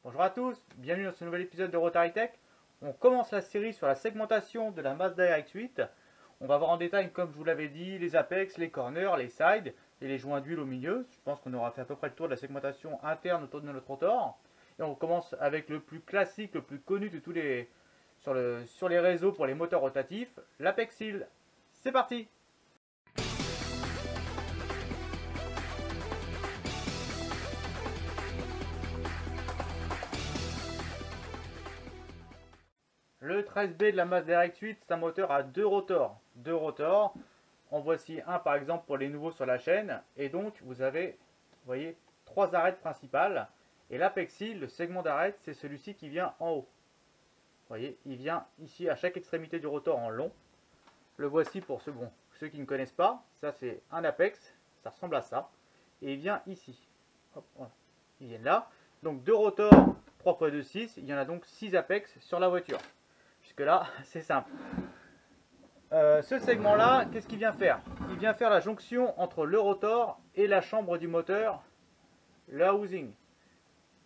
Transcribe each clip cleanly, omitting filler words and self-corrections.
Bonjour à tous, bienvenue dans ce nouvel épisode de Rotary Tech. On commence la série sur la segmentation de la Mazda RX-8. On va voir en détail, comme je vous l'avais dit, les apex, les corners, les sides et les joints d'huile au milieu. Je pense qu'on aura fait à peu près le tour de la segmentation interne autour de notre rotor. Et on commence avec le plus classique, le plus connu de tous les sur les réseaux pour les moteurs rotatifs, l'Apex Seal. C'est parti! Le 13B de la Mazda RX-8, c'est un moteur à deux rotors. Deux rotors. En voici un par exemple pour les nouveaux sur la chaîne. Et donc vous avez, vous voyez, trois arêtes principales. Et l'Apex Seal, le segment d'arête, c'est celui-ci qui vient en haut. Vous voyez, il vient ici à chaque extrémité du rotor en long. Le voici pour ceux qui ne connaissent pas. Ça c'est un Apex, ça ressemble à ça. Et il vient ici. Hop, voilà. Ils viennent là. Donc deux rotors, 3 x 2, 6. Il y en a donc 6 Apex sur la voiture. Jusque là, c'est simple. Ce segment-là, qu'est-ce qu'il vient faire? Il vient faire la jonction entre le rotor et la chambre du moteur, le housing.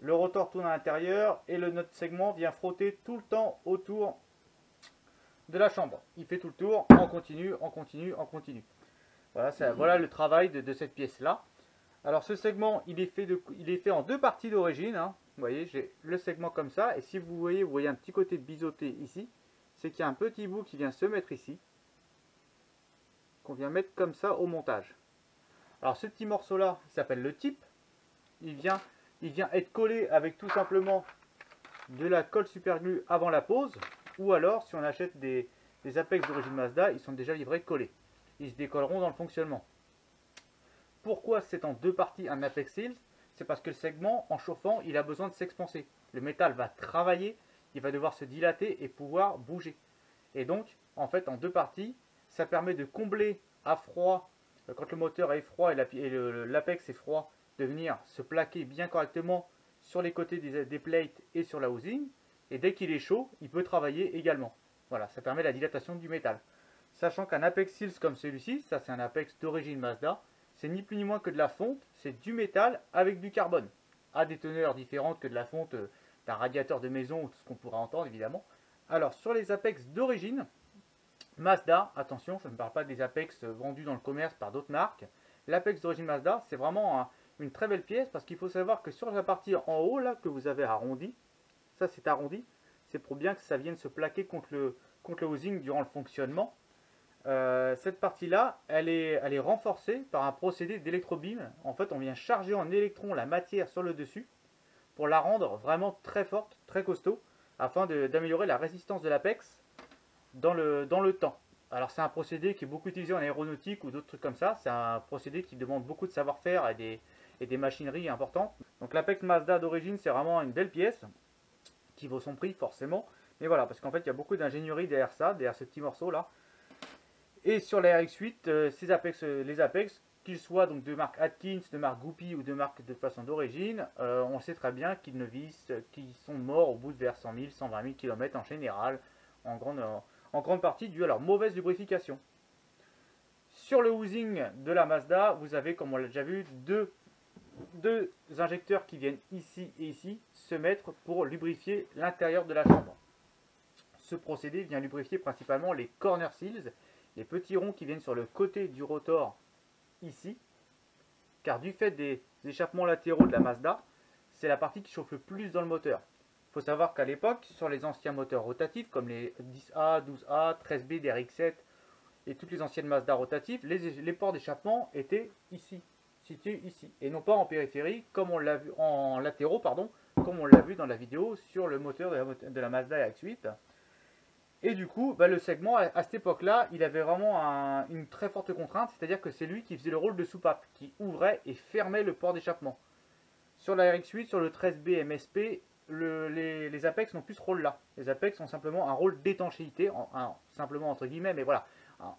Le rotor tourne à l'intérieur et notre segment vient frotter tout le temps autour de la chambre. Il fait tout le tour en continu, en continu, en continu. Voilà le travail de cette pièce-là. Alors ce segment, il est fait en deux parties d'origine. Hein. Vous voyez, j'ai le segment comme ça. Et si vous voyez un petit côté biseauté ici. C'est qu'il y a un petit bout qui vient se mettre ici. Qu'on vient mettre comme ça au montage. Alors ce petit morceau-là, il s'appelle le tip. Il vient être collé avec tout simplement de la colle superglue avant la pose. Ou alors, si on achète des Apex d'origine Mazda, ils sont déjà livrés collés. Ils se décolleront dans le fonctionnement. Pourquoi c'est en deux parties un Apex Seal? C'est parce que le segment, en chauffant, il a besoin de s'expanser. Le métal va travailler, il va devoir se dilater et pouvoir bouger. Et donc, en fait, en deux parties, ça permet de combler à froid, quand le moteur est froid et l'Apex est froid, de venir se plaquer bien correctement sur les côtés des plates et sur la housing. Et dès qu'il est chaud, il peut travailler également. Voilà, ça permet la dilatation du métal. Sachant qu'un Apex Seals comme celui-ci, ça c'est un Apex d'origine Mazda, c'est ni plus ni moins que de la fonte, c'est du métal avec du carbone. À des teneurs différentes que de la fonte d'un radiateur de maison ou tout ce qu'on pourra entendre évidemment. Alors sur les Apex d'origine, Mazda, attention, je ne parle pas des Apex vendus dans le commerce par d'autres marques. L'Apex d'origine Mazda, c'est vraiment une très belle pièce parce qu'il faut savoir que sur la partie en haut là que vous avez arrondi, ça c'est arrondi, c'est pour bien que ça vienne se plaquer contre le housing durant le fonctionnement. Cette partie-là, elle est renforcée par un procédé d'électrobeam. En fait, on vient charger en électrons la matière sur le dessus pour la rendre vraiment très forte, très costaud, afin d'améliorer la résistance de l'Apex dans le temps. Alors c'est un procédé qui est beaucoup utilisé en aéronautique ou d'autres trucs comme ça. C'est un procédé qui demande beaucoup de savoir-faire et des machineries importantes. Donc l'Apex Mazda d'origine, c'est vraiment une belle pièce qui vaut son prix forcément. Mais voilà, parce qu'en fait, il y a beaucoup d'ingénierie derrière ça, derrière ce petit morceau-là. Et sur la RX-8, les Apex, qu'ils soient donc de marque Atkins, de marque Goupy ou de marque de façon d'origine, on sait très bien qu'ils qu'ils sont morts au bout de vers 100 000, 120 000 km en général, en grande partie dû à leur mauvaise lubrification. Sur le housing de la Mazda, vous avez, comme on l'a déjà vu, deux injecteurs qui viennent ici et ici se mettre pour lubrifier l'intérieur de la chambre. Ce procédé vient lubrifier principalement les corner seals, les petits ronds qui viennent sur le côté du rotor ici, car du fait des échappements latéraux de la Mazda, c'est la partie qui chauffe le plus dans le moteur. Il faut savoir qu'à l'époque, sur les anciens moteurs rotatifs, comme les 10A, 12A, 13B, DRX7 et toutes les anciennes Mazda rotatives, les ports d'échappement étaient ici, situés ici, et non pas en périphérie, comme on l'a vu en latéraux, pardon, comme on l'a vu dans la vidéo sur le moteur de la Mazda RX-8. Et du coup, le segment, à cette époque-là, il avait vraiment une très forte contrainte, c'est-à-dire que c'est lui qui faisait le rôle de soupape, qui ouvrait et fermait le port d'échappement. Sur la RX-8, sur le 13B MSP, les Apex n'ont plus ce rôle-là. Les Apex ont simplement un rôle d'étanchéité, simplement entre guillemets, mais voilà,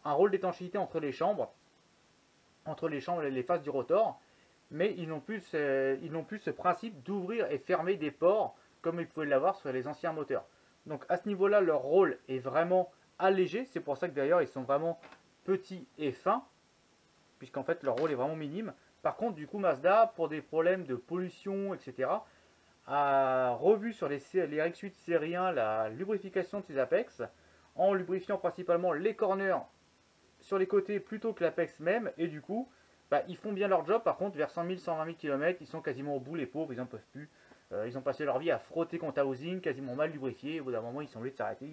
un rôle d'étanchéité entre les chambres et les faces du rotor, mais ils n'ont plus ce principe d'ouvrir et fermer des ports comme ils pouvaient l'avoir sur les anciens moteurs. Donc à ce niveau-là, leur rôle est vraiment allégé. C'est pour ça que d'ailleurs, ils sont vraiment petits et fins, puisqu'en fait, leur rôle est vraiment minime. Par contre, du coup, Mazda, pour des problèmes de pollution, etc., a revu sur les RX8 série 1 la lubrification de ces apex, en lubrifiant principalement les corners sur les côtés plutôt que l'apex même, et du coup, bah, ils font bien leur job. Par contre, vers 100 000, 120 000 km, ils sont quasiment au bout, les pauvres, ils n'en peuvent plus. Ils ont passé leur vie à frotter contre housing, quasiment mal lubrifié, et au bout d'un moment, ils sont obligés de s'arrêter,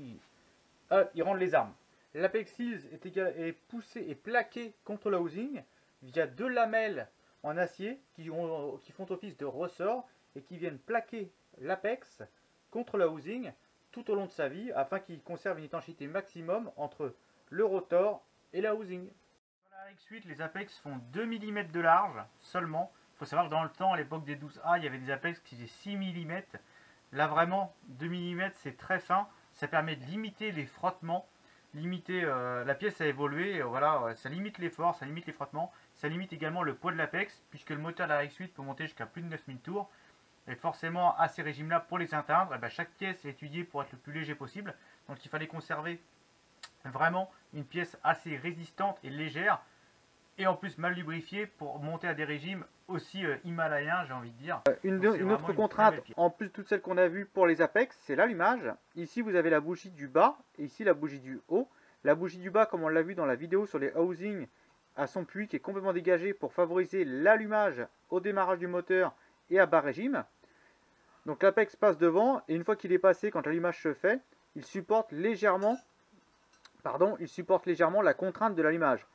ils rendent les armes. L'Apex Seals est poussé et plaqué contre le housing via deux lamelles en acier qui font office de ressort et qui viennent plaquer l'Apex contre le housing tout au long de sa vie afin qu'il conserve une étanchéité maximum entre le rotor et la housing. Sur la RX8, les Apex font 2 mm de large seulement. Il faut savoir que dans le temps, à l'époque des 12A, il y avait des Apex qui faisaient 6 mm. Là vraiment, 2 mm c'est très fin. Ça permet de limiter les frottements, limiter la pièce a évolué, voilà, ça limite l'effort, ça limite les frottements, ça limite également le poids de l'Apex, puisque le moteur de la RX8 peut monter jusqu'à plus de 9000 tours. Et forcément, à ces régimes-là, pour les atteindre, et bien, chaque pièce est étudiée pour être le plus léger possible. Donc il fallait conserver vraiment une pièce assez résistante et légère, et en plus mal lubrifiée pour monter à des régimes aussi himalayens, j'ai envie de dire. Une autre contrainte, en plus de toutes celles qu'on a vues pour les Apex, c'est l'allumage. Ici, vous avez la bougie du bas, et ici la bougie du haut. La bougie du bas, comme on l'a vu dans la vidéo sur les housings, a son puits qui est complètement dégagé pour favoriser l'allumage au démarrage du moteur et à bas régime. Donc l'Apex passe devant, et une fois qu'il est passé, quand l'allumage se fait, il supporte légèrement la contrainte de l'allumage.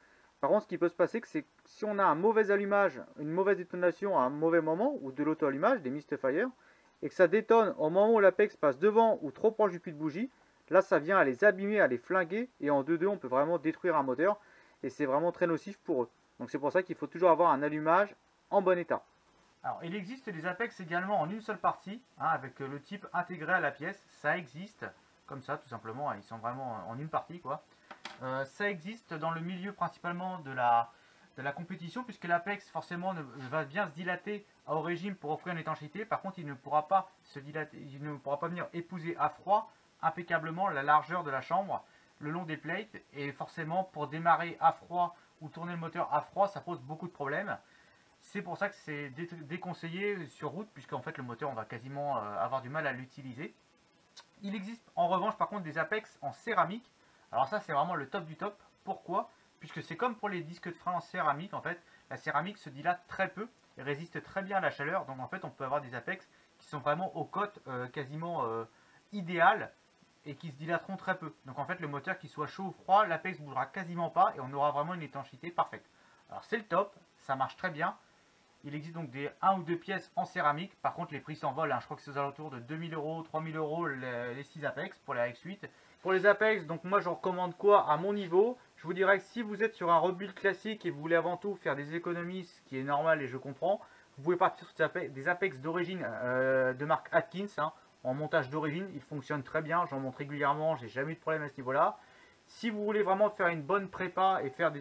Par contre, ce qui peut se passer, c'est que si on a un mauvais allumage, une mauvaise détonation à un mauvais moment, ou de l'auto-allumage, des Mistfire, et que ça détonne au moment où l'Apex passe devant ou trop proche du puits de bougie, là ça vient à les abîmer, à les flinguer, et en 2-2 on peut vraiment détruire un moteur, et c'est vraiment très nocif pour eux. Donc c'est pour ça qu'il faut toujours avoir un allumage en bon état. Alors il existe des Apex également en une seule partie, hein, avec le type intégré à la pièce, ça existe, comme ça tout simplement, hein, ils sont vraiment en une partie quoi. Ça existe dans le milieu principalement de la compétition, puisque l'Apex forcément va bien se dilater au régime pour offrir une étanchéité. Par contre, il ne pourra pas se dilater, il ne pourra pas venir épouser à froid impeccablement la largeur de la chambre le long des plates. Et forcément, pour démarrer à froid ou tourner le moteur à froid, ça pose beaucoup de problèmes. C'est pour ça que c'est déconseillé sur route, puisqu'en fait le moteur, on va quasiment avoir du mal à l'utiliser. Il existe en revanche par contre des Apex en céramique. Alors ça c'est vraiment le top du top. Pourquoi? Puisque c'est comme pour les disques de frein en céramique en fait. La céramique se dilate très peu et résiste très bien à la chaleur. Donc en fait on peut avoir des Apex qui sont vraiment aux cotes quasiment idéales et qui se dilateront très peu. Donc en fait le moteur qu'il soit chaud ou froid, l'Apex ne bougera quasiment pas et on aura vraiment une étanchéité parfaite. Alors c'est le top, ça marche très bien. Il existe donc des 1 ou 2 pièces en céramique. Par contre, les prix s'envolent. Hein. Je crois que c'est aux alentours de 2000 €, 3000 € les 6 Apex pour la RX8. Pour les Apex, donc moi je recommande quoi à mon niveau? Je vous dirais que si vous êtes sur un rebuild classique et vous voulez avant tout faire des économies, ce qui est normal et je comprends, vous pouvez partir sur des Apex d'origine de marque Atkins. Hein, en montage d'origine, ils fonctionnent très bien. J'en monte régulièrement, j'ai jamais eu de problème à ce niveau-là. Si vous voulez vraiment faire une bonne prépa et faire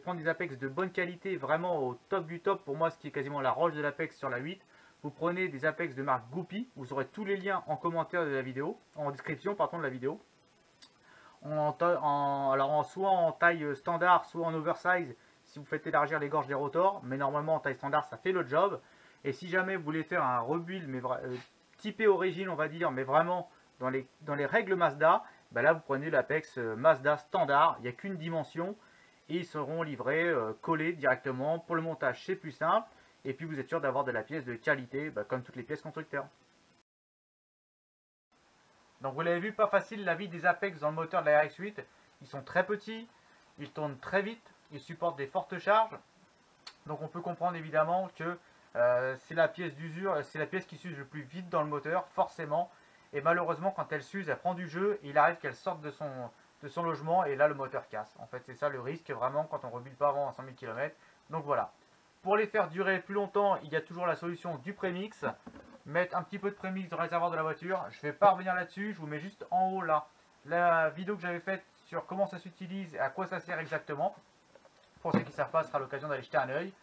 prendre des Apex de bonne qualité, vraiment au top du top, pour moi ce qui est quasiment la roche de l'Apex sur la 8, vous prenez des Apex de marque Goupy, vous aurez tous les liens en commentaire de la vidéo, en description pardon de la vidéo. Soit en taille standard, soit en oversize, si vous faites élargir les gorges des rotors, mais normalement en taille standard ça fait le job. Et si jamais vous voulez faire un rebuild, mais typé origine on va dire, mais vraiment dans les règles Mazda, ben là vous prenez l'Apex Mazda standard, il n'y a qu'une dimension et ils seront livrés collés directement. Pour le montage c'est plus simple et puis vous êtes sûr d'avoir de la pièce de qualité comme toutes les pièces constructeurs. Donc vous l'avez vu, pas facile la vie des Apex dans le moteur de la RX8. Ils sont très petits, ils tournent très vite, ils supportent des fortes charges. Donc on peut comprendre évidemment que c'est la pièce d'usure, c'est la pièce qui s'use le plus vite dans le moteur, forcément. Et malheureusement, quand elle s'use, elle prend du jeu. Et il arrive qu'elle sorte de son logement et là, le moteur casse. En fait, c'est ça le risque vraiment quand on ne rebuild pas avant à 100 000 km. Donc voilà. Pour les faire durer plus longtemps, il y a toujours la solution du prémix. Mettre un petit peu de prémix dans le réservoir de la voiture. Je ne vais pas revenir là-dessus. Je vous mets juste en haut là la vidéo que j'avais faite sur comment ça s'utilise et à quoi ça sert exactement. Pour ceux qui ne savent pas, ce sera l'occasion d'aller jeter un œil.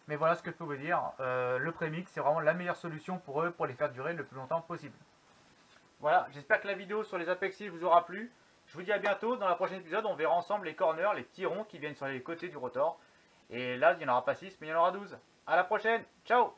Mais voilà ce que je peux vous dire. Le prémix, c'est vraiment la meilleure solution pour eux pour les faire durer le plus longtemps possible. Voilà, j'espère que la vidéo sur les Apex Seals vous aura plu. Je vous dis à bientôt. Dans la prochaine épisode, on verra ensemble les corners, les petits ronds qui viennent sur les côtés du rotor. Et là, il n'y en aura pas 6, mais il y en aura 12. À la prochaine, ciao!